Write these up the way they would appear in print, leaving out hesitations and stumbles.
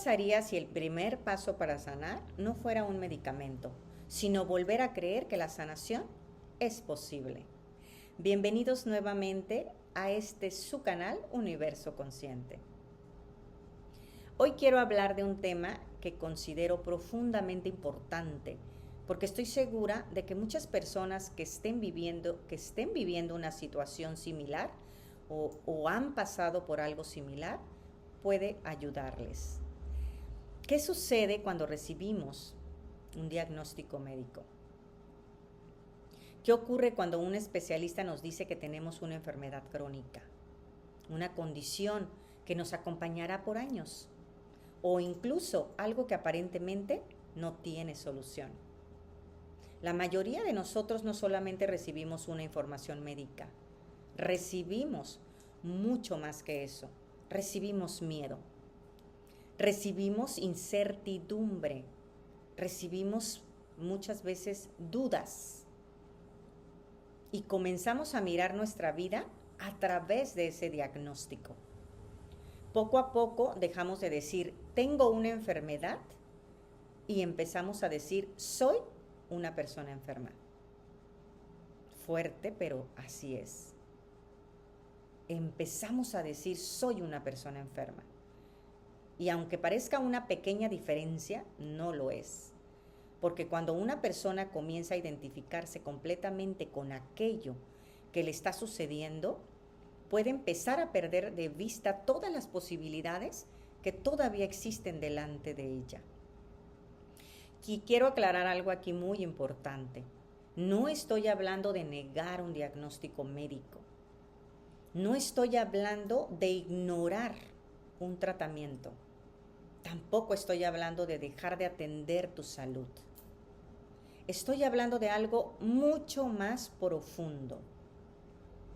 pasaría si el primer paso para sanar no fuera un medicamento, sino volver a creer que la sanación es posible? Bienvenidos nuevamente a este su canal Universo Consciente. Hoy quiero hablar de un tema que considero profundamente importante, porque estoy segura de que muchas personas que estén viviendo una situación similar o han pasado por algo similar, puede ayudarles. ¿Qué sucede cuando recibimos un diagnóstico médico? ¿Qué ocurre cuando un especialista nos dice que tenemos una enfermedad crónica, una condición que nos acompañará por años, o incluso algo que aparentemente no tiene solución? La mayoría de nosotros no solamente recibimos una información médica, recibimos mucho más que eso. Recibimos miedo, recibimos incertidumbre, recibimos muchas veces dudas y comenzamos a mirar nuestra vida a través de ese diagnóstico. Poco a poco dejamos de decir tengo una enfermedad y empezamos a decir soy una persona enferma. Fuerte, pero así es. Empezamos a decir soy una persona enferma. Y aunque parezca una pequeña diferencia, no lo es. Porque cuando una persona comienza a identificarse completamente con aquello que le está sucediendo, puede empezar a perder de vista todas las posibilidades que todavía existen delante de ella. Y quiero aclarar algo aquí muy importante. No estoy hablando de negar un diagnóstico médico. No estoy hablando de ignorar un tratamiento. Tampoco estoy hablando de dejar de atender tu salud. Estoy hablando de algo mucho más profundo,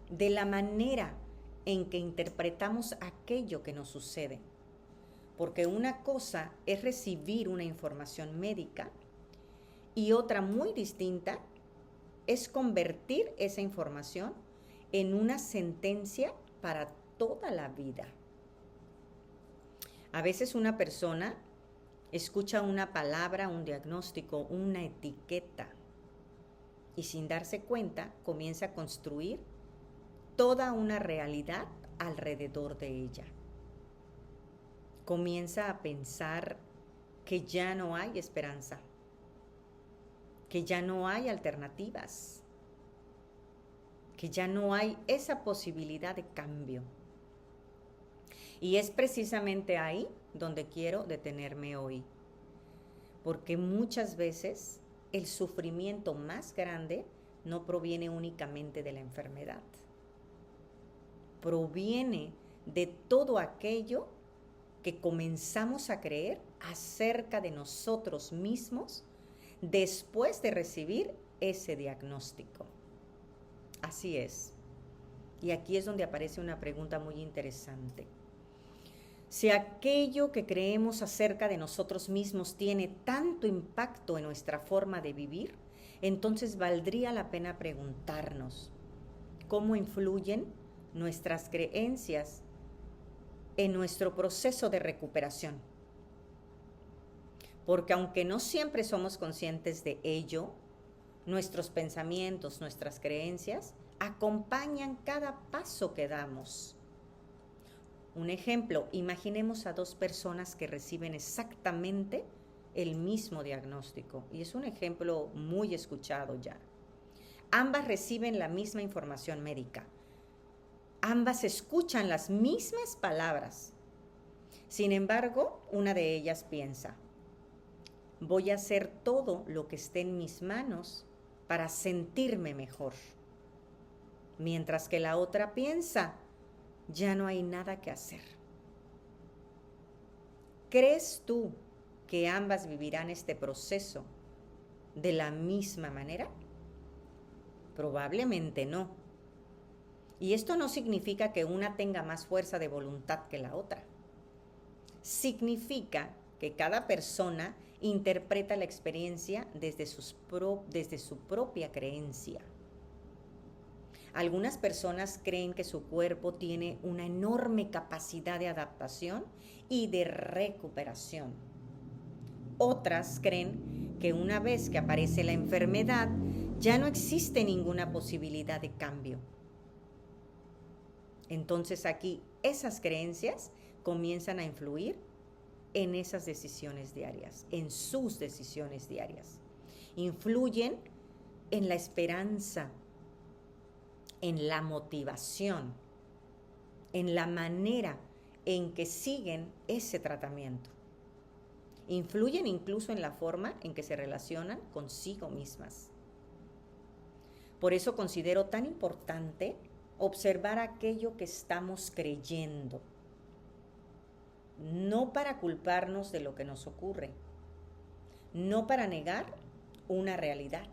de la manera en que interpretamos aquello que nos sucede. Porque una cosa es recibir una información médica y otra muy distinta es convertir esa información en una sentencia para toda la vida. A veces una persona escucha una palabra, un diagnóstico, una etiqueta y sin darse cuenta comienza a construir toda una realidad alrededor de ella. Comienza a pensar que ya no hay esperanza, que ya no hay alternativas, que ya no hay esa posibilidad de cambio. Y es precisamente ahí donde quiero detenerme hoy, porque muchas veces el sufrimiento más grande no proviene únicamente de la enfermedad, proviene de todo aquello que comenzamos a creer acerca de nosotros mismos después de recibir ese diagnóstico. Así es. Y aquí es donde aparece una pregunta muy interesante. Si aquello que creemos acerca de nosotros mismos tiene tanto impacto en nuestra forma de vivir, entonces valdría la pena preguntarnos cómo influyen nuestras creencias en nuestro proceso de recuperación. Porque aunque no siempre somos conscientes de ello, nuestros pensamientos, nuestras creencias acompañan cada paso que damos. Un ejemplo, imaginemos a dos personas que reciben exactamente el mismo diagnóstico, y es un ejemplo muy escuchado ya. Ambas reciben la misma información médica. Ambas escuchan las mismas palabras. Sin embargo, una de ellas piensa, voy a hacer todo lo que esté en mis manos para sentirme mejor. Mientras que la otra piensa, ya no hay nada que hacer. ¿Crees tú que ambas vivirán este proceso de la misma manera? Probablemente no. Y esto no significa que una tenga más fuerza de voluntad que la otra. Significa que cada persona interpreta la experiencia desde su propia creencia. Algunas personas creen que su cuerpo tiene una enorme capacidad de adaptación y de recuperación. Otras creen que una vez que aparece la enfermedad, ya no existe ninguna posibilidad de cambio. Entonces aquí esas creencias comienzan a influir en esas decisiones diarias, en sus decisiones diarias. Influyen en la esperanza, en la motivación, en la manera en que siguen ese tratamiento. Influyen incluso en la forma en que se relacionan consigo mismas. Por eso considero tan importante observar aquello que estamos creyendo, no para culparnos de lo que nos ocurre, no para negar una realidad,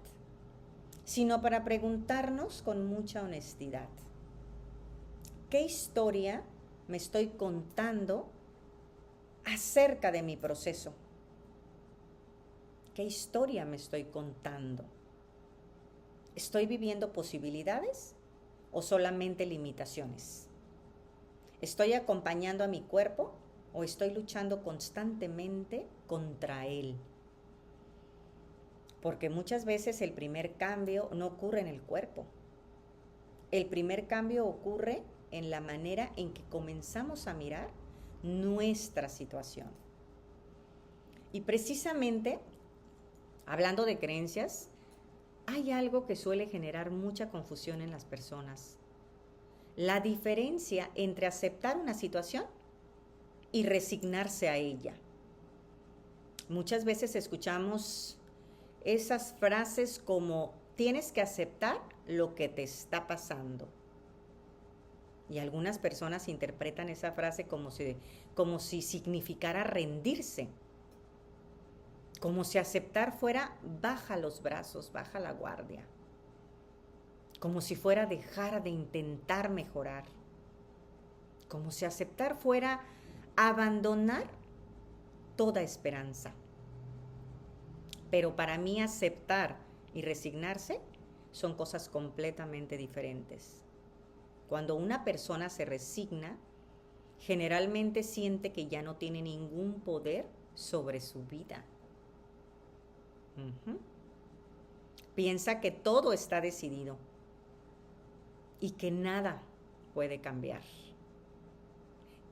sino para preguntarnos con mucha honestidad: ¿qué historia me estoy contando acerca de mi proceso? ¿Qué historia me estoy contando? ¿Estoy viviendo posibilidades o solamente limitaciones? ¿Estoy acompañando a mi cuerpo o estoy luchando constantemente contra él? Porque muchas veces el primer cambio no ocurre en el cuerpo. El primer cambio ocurre en la manera en que comenzamos a mirar nuestra situación. Y precisamente, hablando de creencias, hay algo que suele generar mucha confusión en las personas: la diferencia entre aceptar una situación y resignarse a ella. Muchas veces escuchamos esas frases como: tienes que aceptar lo que te está pasando. Y algunas personas interpretan esa frase como si significara rendirse, como si aceptar fuera baja los brazos, baja la guardia, como si fuera dejar de intentar mejorar, como si aceptar fuera abandonar toda esperanza. Pero para mí aceptar y resignarse son cosas completamente diferentes. Cuando una persona se resigna, generalmente siente que ya no tiene ningún poder sobre su vida. Piensa que todo está decidido y que nada puede cambiar.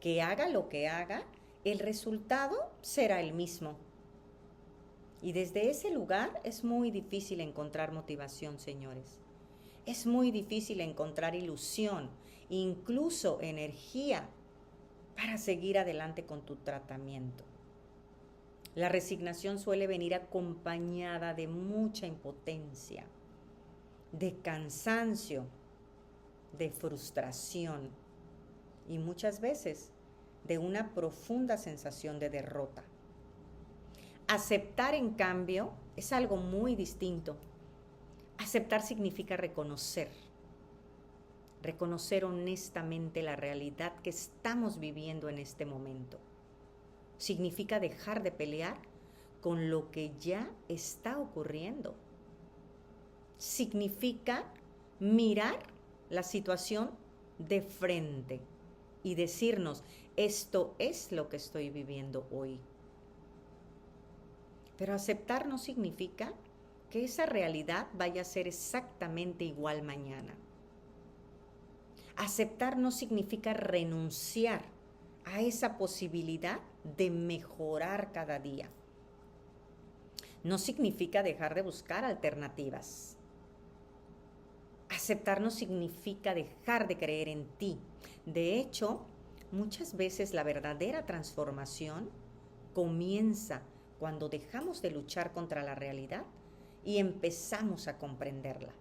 Que haga lo que haga, el resultado será el mismo. Y desde ese lugar es muy difícil encontrar motivación, señores. Es muy difícil encontrar ilusión, incluso energía, para seguir adelante con tu tratamiento. La resignación suele venir acompañada de mucha impotencia, de cansancio, de frustración y muchas veces de una profunda sensación de derrota. Aceptar, en cambio, es algo muy distinto. Aceptar significa reconocer honestamente la realidad que estamos viviendo en este momento. Significa dejar de pelear con lo que ya está ocurriendo. Significa mirar la situación de frente y decirnos: esto es lo que estoy viviendo hoy. Pero aceptar no significa que esa realidad vaya a ser exactamente igual mañana. Aceptar no significa renunciar a esa posibilidad de mejorar cada día. No significa dejar de buscar alternativas. Aceptar no significa dejar de creer en ti. De hecho, muchas veces la verdadera transformación comienza cuando dejamos de luchar contra la realidad y empezamos a comprenderla.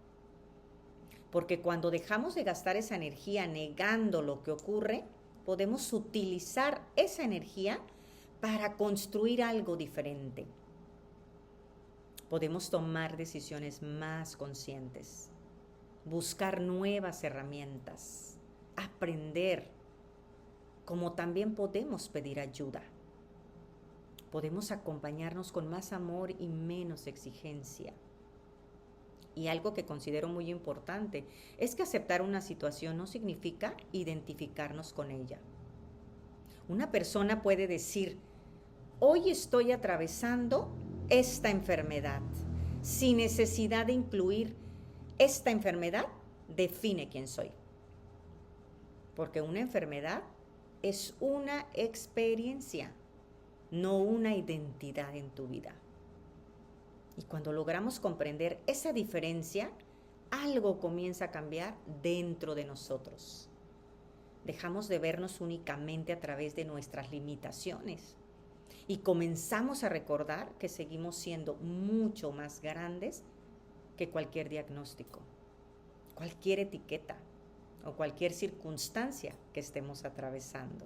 Porque cuando dejamos de gastar esa energía negando lo que ocurre, podemos utilizar esa energía para construir algo diferente. Podemos tomar decisiones más conscientes, buscar nuevas herramientas, aprender, como también podemos pedir ayuda. Podemos acompañarnos con más amor y menos exigencia. Y algo que considero muy importante es que aceptar una situación no significa identificarnos con ella. Una persona puede decir, hoy estoy atravesando esta enfermedad. Sin necesidad de incluir esta enfermedad, define quién soy. Porque una enfermedad es una experiencia, no una identidad en tu vida. Y cuando logramos comprender esa diferencia, algo comienza a cambiar dentro de nosotros. Dejamos de vernos únicamente a través de nuestras limitaciones y comenzamos a recordar que seguimos siendo mucho más grandes que cualquier diagnóstico, cualquier etiqueta o cualquier circunstancia que estemos atravesando.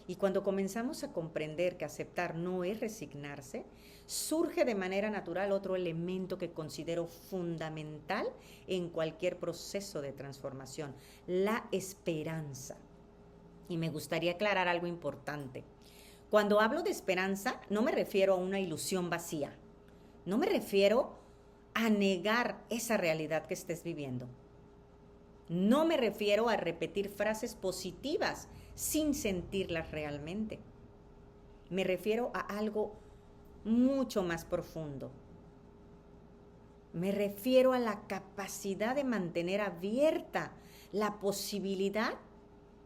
Y cuando comenzamos a comprender que aceptar no es resignarse, surge de manera natural otro elemento que considero fundamental en cualquier proceso de transformación, la esperanza. Y me gustaría aclarar algo importante. Cuando hablo de esperanza, no me refiero a una ilusión vacía. No me refiero a negar esa realidad que estés viviendo. No me refiero a repetir frases positivas sin sentirlas realmente. Me refiero a algo mucho más profundo. Me refiero a la capacidad de mantener abierta la posibilidad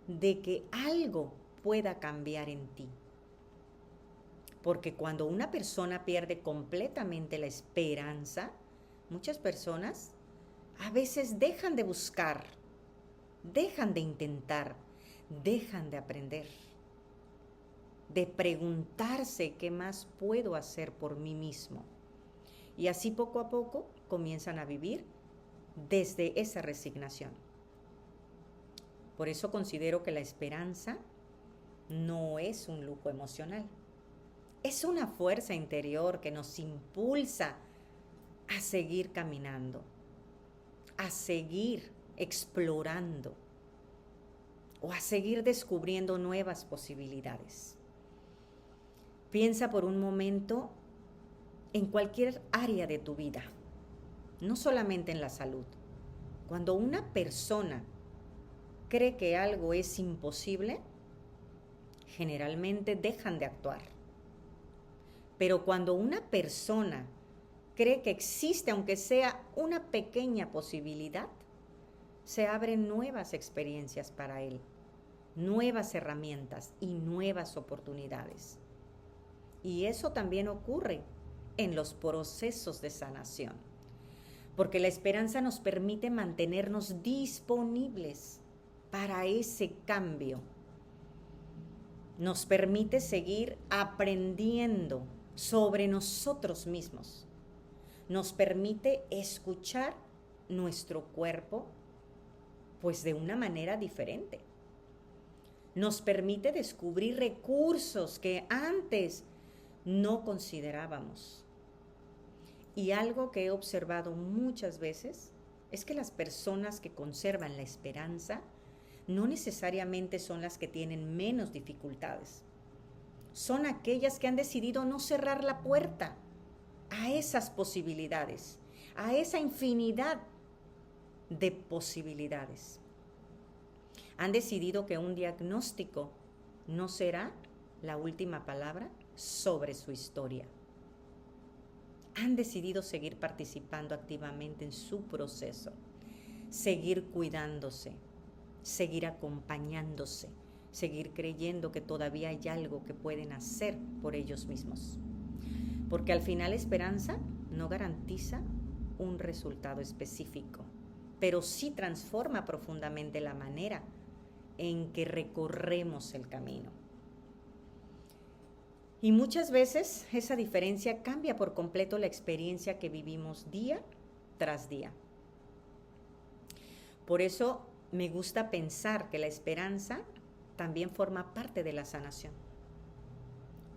de que algo pueda cambiar en ti. Porque cuando una persona pierde completamente la esperanza, muchas personas a veces dejan de buscar, dejan de intentar, dejan de aprender, de preguntarse qué más puedo hacer por mí mismo. Y así poco a poco comienzan a vivir desde esa resignación. Por eso considero que la esperanza no es un lujo emocional. Es una fuerza interior que nos impulsa a seguir caminando, a seguir explorando o a seguir descubriendo nuevas posibilidades. Piensa por un momento en cualquier área de tu vida, no solamente en la salud. Cuando una persona cree que algo es imposible, generalmente dejan de actuar. Pero cuando una persona cree que existe, aunque sea una pequeña posibilidad, se abren nuevas experiencias para él, nuevas herramientas y nuevas oportunidades. Y eso también ocurre en los procesos de sanación, porque la esperanza nos permite mantenernos disponibles para ese cambio. Nos permite seguir aprendiendo sobre nosotros mismos. Nos permite escuchar nuestro cuerpo, pues de una manera diferente. Nos permite descubrir recursos que antes no considerábamos. Y algo que he observado muchas veces es que las personas que conservan la esperanza no necesariamente son las que tienen menos dificultades. Son aquellas que han decidido no cerrar la puerta a esas posibilidades, a esa infinidad de posibilidades. Han decidido que un diagnóstico no será la última palabra sobre su historia. Han decidido seguir participando activamente en su proceso, seguir cuidándose, seguir acompañándose, seguir creyendo que todavía hay algo que pueden hacer por ellos mismos. Porque al final la esperanza no garantiza un resultado específico, pero sí transforma profundamente la manera en que recorremos el camino. Y muchas veces esa diferencia cambia por completo la experiencia que vivimos día tras día. Por eso me gusta pensar que la esperanza también forma parte de la sanación.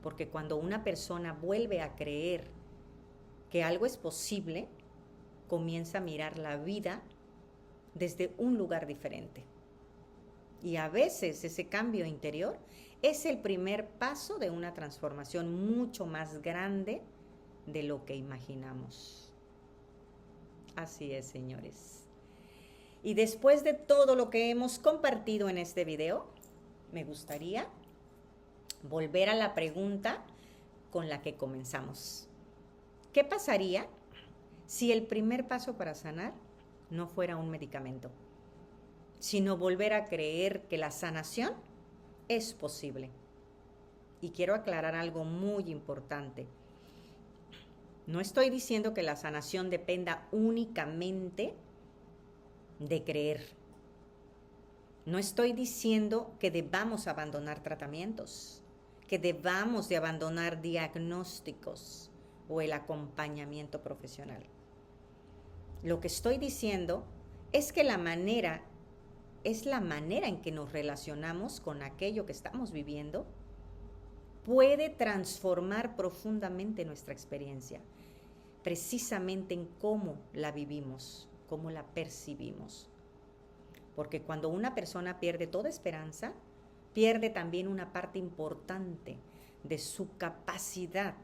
Porque cuando una persona vuelve a creer que algo es posible, comienza a mirar la vida desde un lugar diferente. Y a veces ese cambio interior es el primer paso de una transformación mucho más grande de lo que imaginamos. Así es, señores. Y después de todo lo que hemos compartido en este video, me gustaría volver a la pregunta con la que comenzamos. ¿Qué pasaría si el primer paso para sanar no fuera un medicamento, sino volver a creer que la sanación es posible? Y quiero aclarar algo muy importante. No estoy diciendo que la sanación dependa únicamente de creer. No estoy diciendo que debamos abandonar tratamientos, que debamos de abandonar diagnósticos o el acompañamiento profesional. Lo que estoy diciendo es que la manera en que nos relacionamos con aquello que estamos viviendo puede transformar profundamente nuestra experiencia, precisamente en cómo la vivimos, cómo la percibimos. Porque cuando una persona pierde toda esperanza, pierde también una parte importante de su capacidad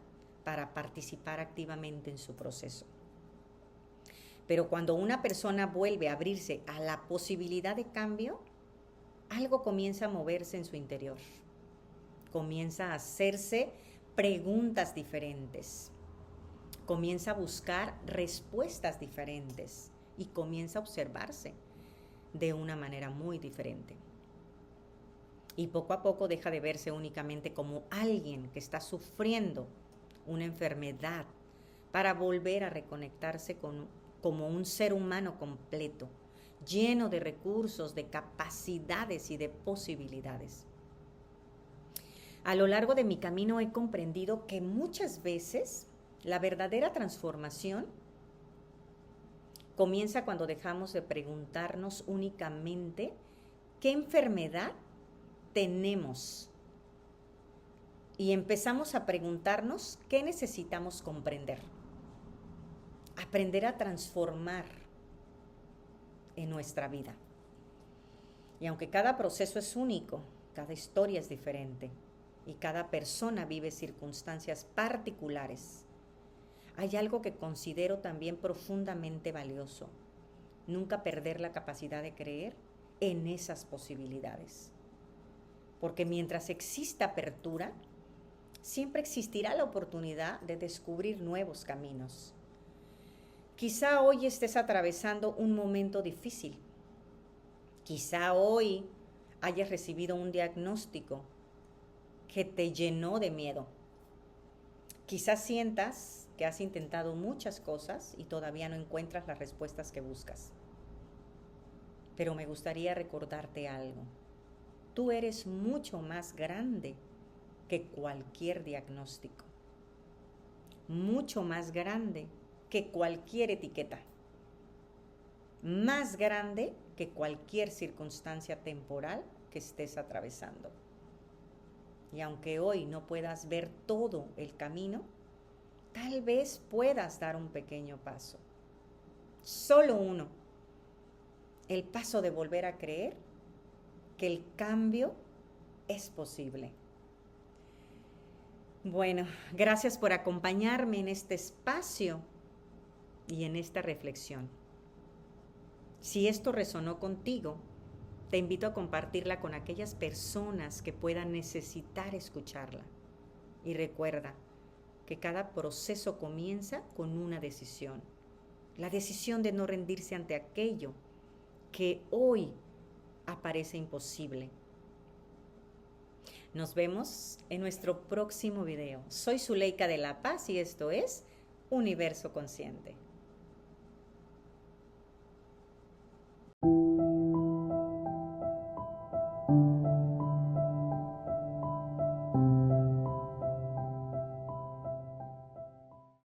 para participar activamente en su proceso. Pero cuando una persona vuelve a abrirse a la posibilidad de cambio, algo comienza a moverse en su interior. Comienza a hacerse preguntas diferentes. Comienza a buscar respuestas diferentes y comienza a observarse de una manera muy diferente. Y poco a poco deja de verse únicamente como alguien que está sufriendo una enfermedad para volver a reconectarse como un ser humano completo, lleno de recursos, de capacidades y de posibilidades. A lo largo de mi camino he comprendido que muchas veces la verdadera transformación comienza cuando dejamos de preguntarnos únicamente qué enfermedad tenemos y empezamos a preguntarnos qué necesitamos comprender. Aprender a transformar en nuestra vida. Y aunque cada proceso es único, cada historia es diferente y cada persona vive circunstancias particulares, hay algo que considero también profundamente valioso: nunca perder la capacidad de creer en esas posibilidades. Porque mientras exista apertura, siempre existirá la oportunidad de descubrir nuevos caminos. Quizá hoy estés atravesando un momento difícil. Quizá hoy hayas recibido un diagnóstico que te llenó de miedo. Quizá sientas que has intentado muchas cosas y todavía no encuentras las respuestas que buscas. Pero me gustaría recordarte algo. Tú eres mucho más grande que cualquier diagnóstico. Mucho más grande que cualquier etiqueta, más grande que cualquier circunstancia temporal que estés atravesando. Y aunque hoy no puedas ver todo el camino, tal vez puedas dar un pequeño paso, solo uno, el paso de volver a creer que el cambio es posible. Bueno, gracias por acompañarme en este espacio y en esta reflexión. Si esto resonó contigo, te invito a compartirla con aquellas personas que puedan necesitar escucharla. Y recuerda que cada proceso comienza con una decisión. La decisión de no rendirse ante aquello que hoy aparece imposible. Nos vemos en nuestro próximo video. Soy Zuleika de la Paz y esto es Universo Consciente.